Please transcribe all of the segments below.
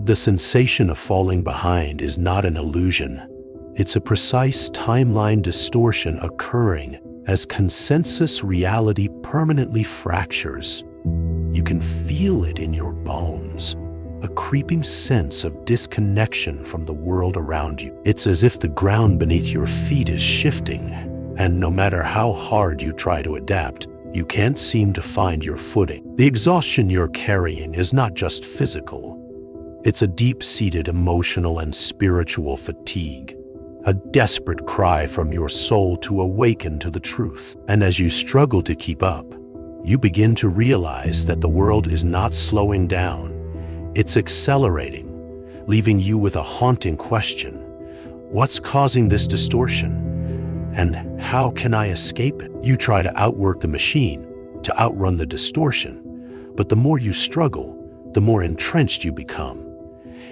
The sensation of falling behind is not an illusion. It's a precise timeline distortion occurring as consensus reality permanently fractures. You can feel it in your bones, a creeping sense of disconnection from the world around you. It's as if the ground beneath your feet is shifting, and no matter how hard you try to adapt, you can't seem to find your footing. The exhaustion you're carrying is not just physical. It's a deep-seated emotional and spiritual fatigue, a desperate cry from your soul to awaken to the truth. And as you struggle to keep up, you begin to realize that the world is not slowing down. It's accelerating, leaving you with a haunting question. What's causing this distortion? And how can I escape it? You try to outwork the machine, to outrun the distortion, but the more you struggle, the more entrenched you become.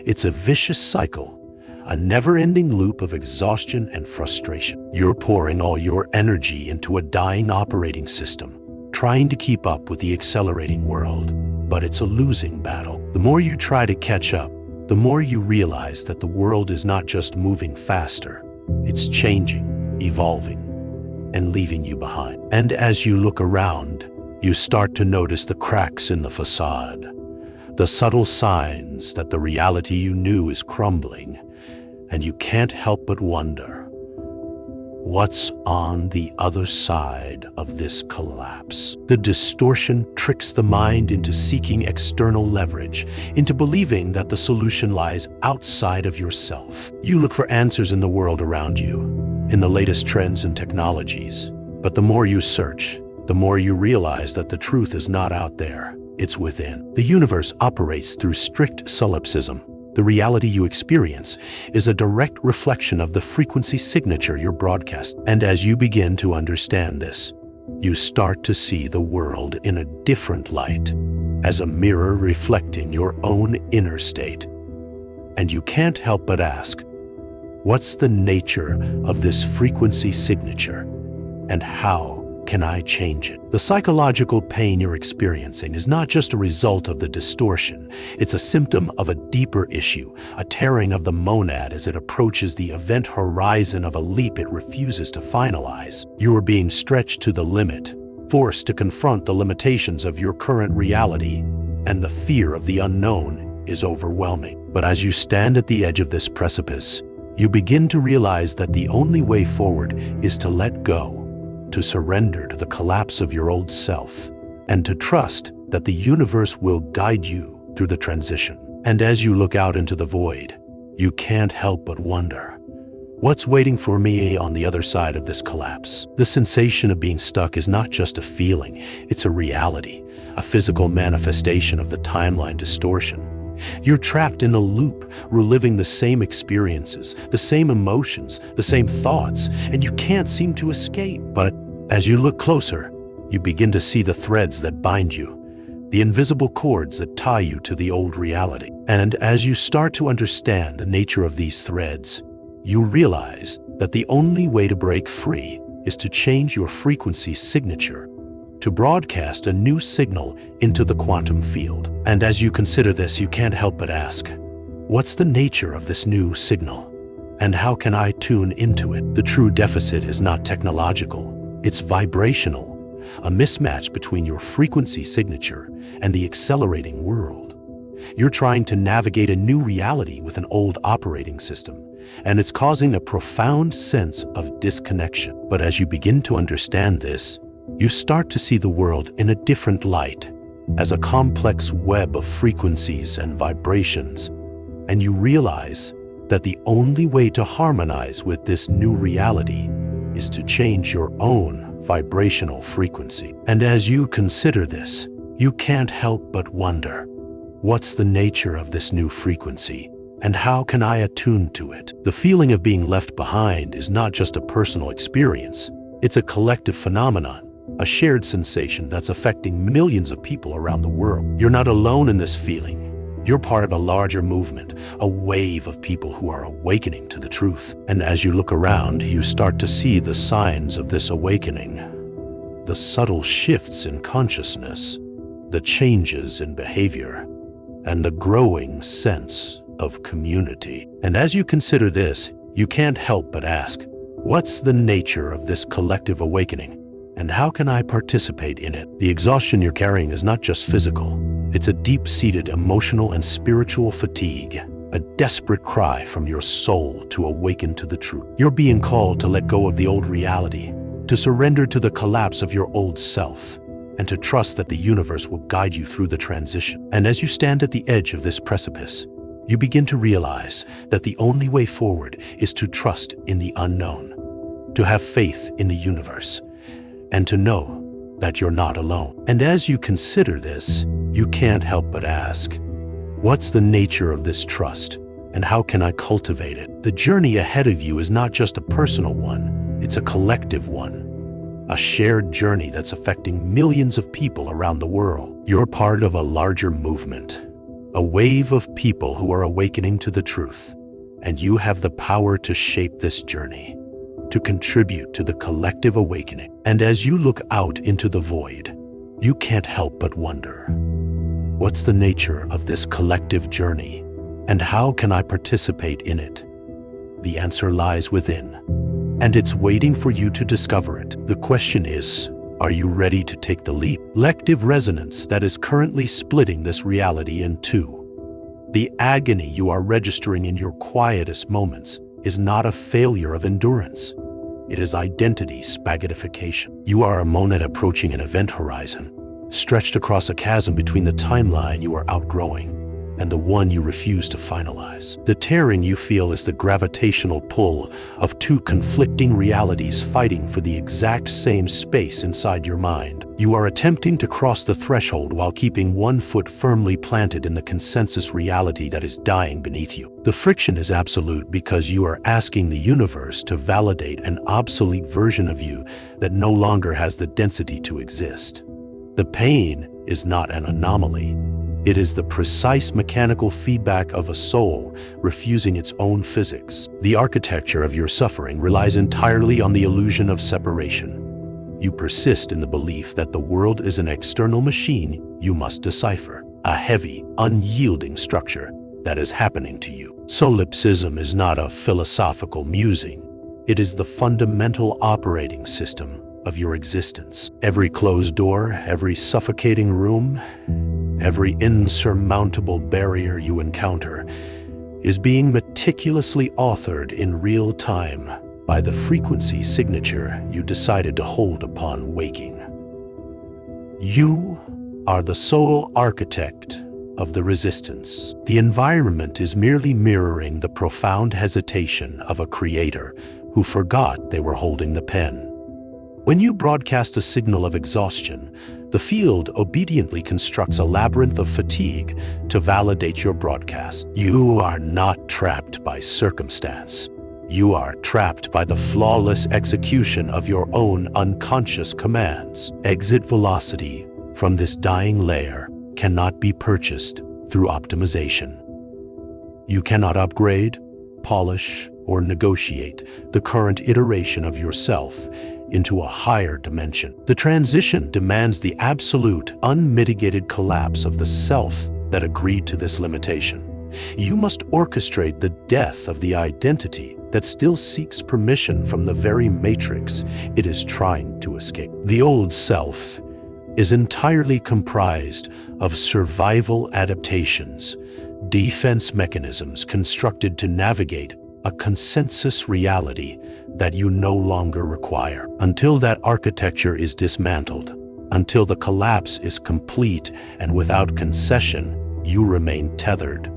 It's a vicious cycle, a never-ending loop of exhaustion and frustration. You're pouring all your energy into a dying operating system, trying to keep up with the accelerating world, but it's a losing battle. The more you try to catch up, the more you realize that the world is not just moving faster, it's changing, evolving, and leaving you behind. And as you look around, you start to notice the cracks in the facade, the subtle signs that the reality you knew is crumbling, and you can't help but wonder, what's on the other side of this collapse? The distortion tricks the mind into seeking external leverage, into believing that the solution lies outside of yourself. You look for answers in the world around you, in the latest trends and technologies. But the more you search, the more you realize that the truth is not out there, it's within. The universe operates through strict solipsism. The reality you experience is a direct reflection of the frequency signature you're broadcasting. And as you begin to understand this, you start to see the world in a different light, as a mirror reflecting your own inner state. And you can't help but ask, what's the nature of this frequency signature, and how can I change it? The psychological pain you're experiencing is not just a result of the distortion. It's a symptom of a deeper issue, a tearing of the monad as it approaches the event horizon of a leap it refuses to finalize. You are being stretched to the limit, forced to confront the limitations of your current reality, and the fear of the unknown is overwhelming. But as you stand at the edge of this precipice, you begin to realize that the only way forward is to let go, to surrender to the collapse of your old self, and to trust that the universe will guide you through the transition. And as you look out into the void, you can't help but wonder, what's waiting for me on the other side of this collapse? The sensation of being stuck is not just a feeling, it's a reality, a physical manifestation of the timeline distortion. You're trapped in a loop, reliving the same experiences, the same emotions, the same thoughts, and you can't seem to escape. But as you look closer, you begin to see the threads that bind you, the invisible cords that tie you to the old reality. And as you start to understand the nature of these threads, you realize that the only way to break free is to change your frequency signature, to broadcast a new signal into the quantum field. And as you consider this, you can't help but ask, what's the nature of this new signal? And how can I tune into it? The true deficit is not technological, it's vibrational, a mismatch between your frequency signature and the accelerating world. You're trying to navigate a new reality with an old operating system, and it's causing a profound sense of disconnection. But as you begin to understand this, you start to see the world in a different light, as a complex web of frequencies and vibrations, and you realize that the only way to harmonize with this new reality is to change your own vibrational frequency. And as you consider this, you can't help but wonder, what's the nature of this new frequency, and how can I attune to it? The feeling of being left behind is not just a personal experience, it's a collective phenomenon, a shared sensation that's affecting millions of people around the world. You're not alone in this feeling. You're part of a larger movement, a wave of people who are awakening to the truth. And as you look around, you start to see the signs of this awakening, the subtle shifts in consciousness, the changes in behavior, and the growing sense of community. And as you consider this, you can't help but ask, what's the nature of this collective awakening? And how can I participate in it? The exhaustion you're carrying is not just physical. It's a deep-seated emotional and spiritual fatigue, a desperate cry from your soul to awaken to the truth. You're being called to let go of the old reality, to surrender to the collapse of your old self, and to trust that the universe will guide you through the transition. And as you stand at the edge of this precipice, you begin to realize that the only way forward is to trust in the unknown, to have faith in the universe, and to know that you're not alone. And as you consider this, you can't help but ask, what's the nature of this trust, and how can I cultivate it? The journey ahead of you is not just a personal one, it's a collective one, a shared journey that's affecting millions of people around the world. You're part of a larger movement, a wave of people who are awakening to the truth, and you have the power to shape this journey, to contribute to the collective awakening. And as you look out into the void, you can't help but wonder, what's the nature of this collective journey, and how can I participate in it? The answer lies within, and it's waiting for you to discover it. The question is, are you ready to take the leap? Collective resonance that is currently splitting this reality in two. The agony you are registering in your quietest moments is not a failure of endurance. It is identity spaghettification. You are a monad approaching an event horizon, stretched across a chasm between the timeline you are outgrowing and the one you refuse to finalize. The tearing you feel is the gravitational pull of two conflicting realities fighting for the exact same space inside your mind. You are attempting to cross the threshold while keeping one foot firmly planted in the consensus reality that is dying beneath you. The friction is absolute because you are asking the universe to validate an obsolete version of you that no longer has the density to exist. The pain is not an anomaly. It is the precise mechanical feedback of a soul refusing its own physics. The architecture of your suffering relies entirely on the illusion of separation. You persist in the belief that the world is an external machine you must decipher, a heavy, unyielding structure that is happening to you. Solipsism is not a philosophical musing. It is the fundamental operating system of your existence. Every closed door, every suffocating room, every insurmountable barrier you encounter is being meticulously authored in real time by the frequency signature you decided to hold upon waking. You are the sole architect of the resistance. The environment is merely mirroring the profound hesitation of a creator who forgot they were holding the pen. When you broadcast a signal of exhaustion, the field obediently constructs a labyrinth of fatigue to validate your broadcast. You are not trapped by circumstance. You are trapped by the flawless execution of your own unconscious commands. Exit velocity from this dying layer cannot be purchased through optimization. You cannot upgrade, polish, or negotiate the current iteration of yourself into a higher dimension. The transition demands the absolute, unmitigated collapse of the self that agreed to this limitation. You must orchestrate the death of the identity that still seeks permission from the very matrix it is trying to escape. The old self is entirely comprised of survival adaptations, defense mechanisms constructed to navigate a consensus reality that you no longer require. Until that architecture is dismantled, until the collapse is complete and without concession, you remain tethered.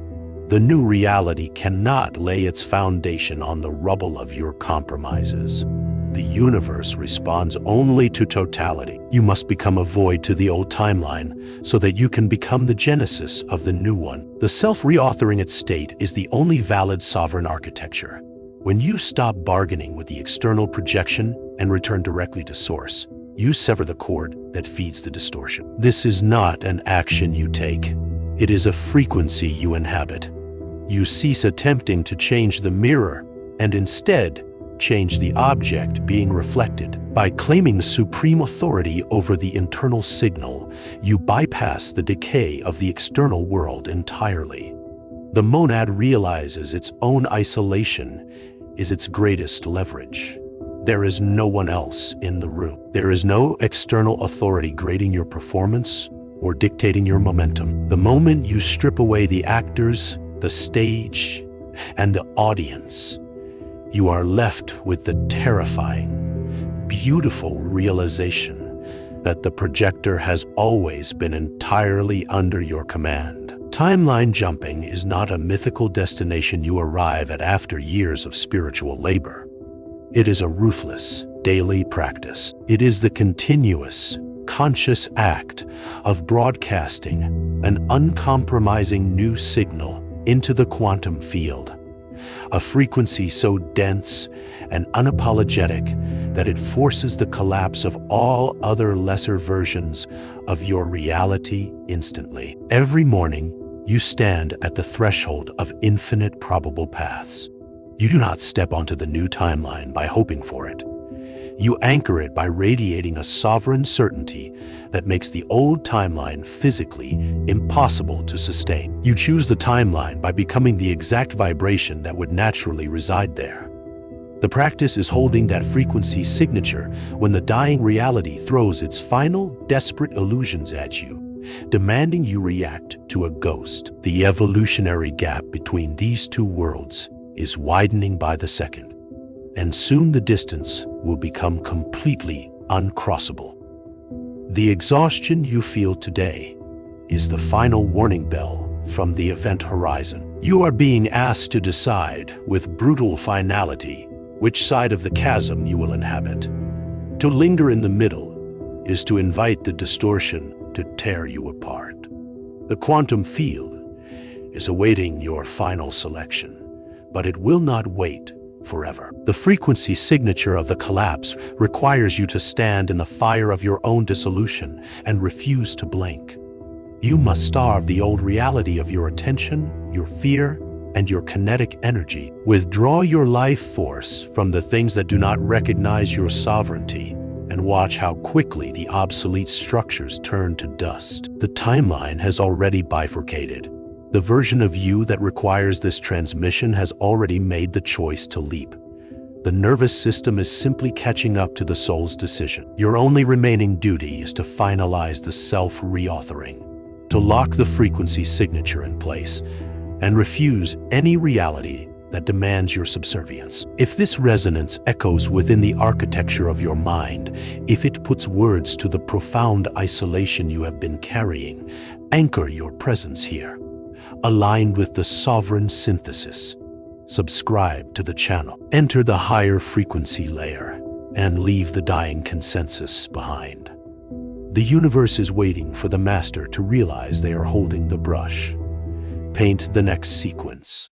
The new reality cannot lay its foundation on the rubble of your compromises. The universe responds only to totality. You must become a void to the old timeline so that you can become the genesis of the new one. The self-reauthoring its state is the only valid sovereign architecture. When you stop bargaining with the external projection and return directly to source, you sever the cord that feeds the distortion. This is not an action you take. It is a frequency you inhabit. You cease attempting to change the mirror and instead change the object being reflected. By claiming supreme authority over the internal signal, you bypass the decay of the external world entirely. The monad realizes its own isolation is its greatest leverage. There is no one else in the room. There is no external authority grading your performance or dictating your momentum. The moment you strip away the actors, the stage, and the audience, you are left with the terrifying, beautiful realization that the projector has always been entirely under your command. Timeline jumping is not a mythical destination you arrive at after years of spiritual labor. It is a ruthless, daily practice. It is the continuous, conscious act of broadcasting an uncompromising new signal into the quantum field, a frequency so dense and unapologetic that it forces the collapse of all other lesser versions of your reality instantly. Every morning, you stand at the threshold of infinite probable paths. You do not step onto the new timeline by hoping for it. You anchor it by radiating a sovereign certainty that makes the old timeline physically impossible to sustain. You choose the timeline by becoming the exact vibration that would naturally reside there. The practice is holding that frequency signature when the dying reality throws its final, desperate illusions at you, demanding you react to a ghost. The evolutionary gap between these two worlds is widening by the second, and soon the distance will become completely uncrossable. The exhaustion you feel today is the final warning bell from the event horizon. You are being asked to decide with brutal finality which side of the chasm you will inhabit. To linger in the middle is to invite the distortion to tear you apart. The quantum field is awaiting your final selection, but it will not wait forever. The frequency signature of the collapse requires you to stand in the fire of your own dissolution and refuse to blink. You must starve the old reality of your attention, your fear, and your kinetic energy. Withdraw your life force from the things that do not recognize your sovereignty and watch how quickly the obsolete structures turn to dust. The timeline has already bifurcated. The version of you that requires this transmission has already made the choice to leap. The nervous system is simply catching up to the soul's decision. Your only remaining duty is to finalize the self-reauthoring, to lock the frequency signature in place, and refuse any reality that demands your subservience. If this resonance echoes within the architecture of your mind, if it puts words to the profound isolation you have been carrying, anchor your presence here, aligned with the sovereign synthesis. Subscribe to the channel. Enter the higher frequency layer and leave the dying consensus behind. The universe is waiting for the master to realize they are holding the brush. Paint the next sequence.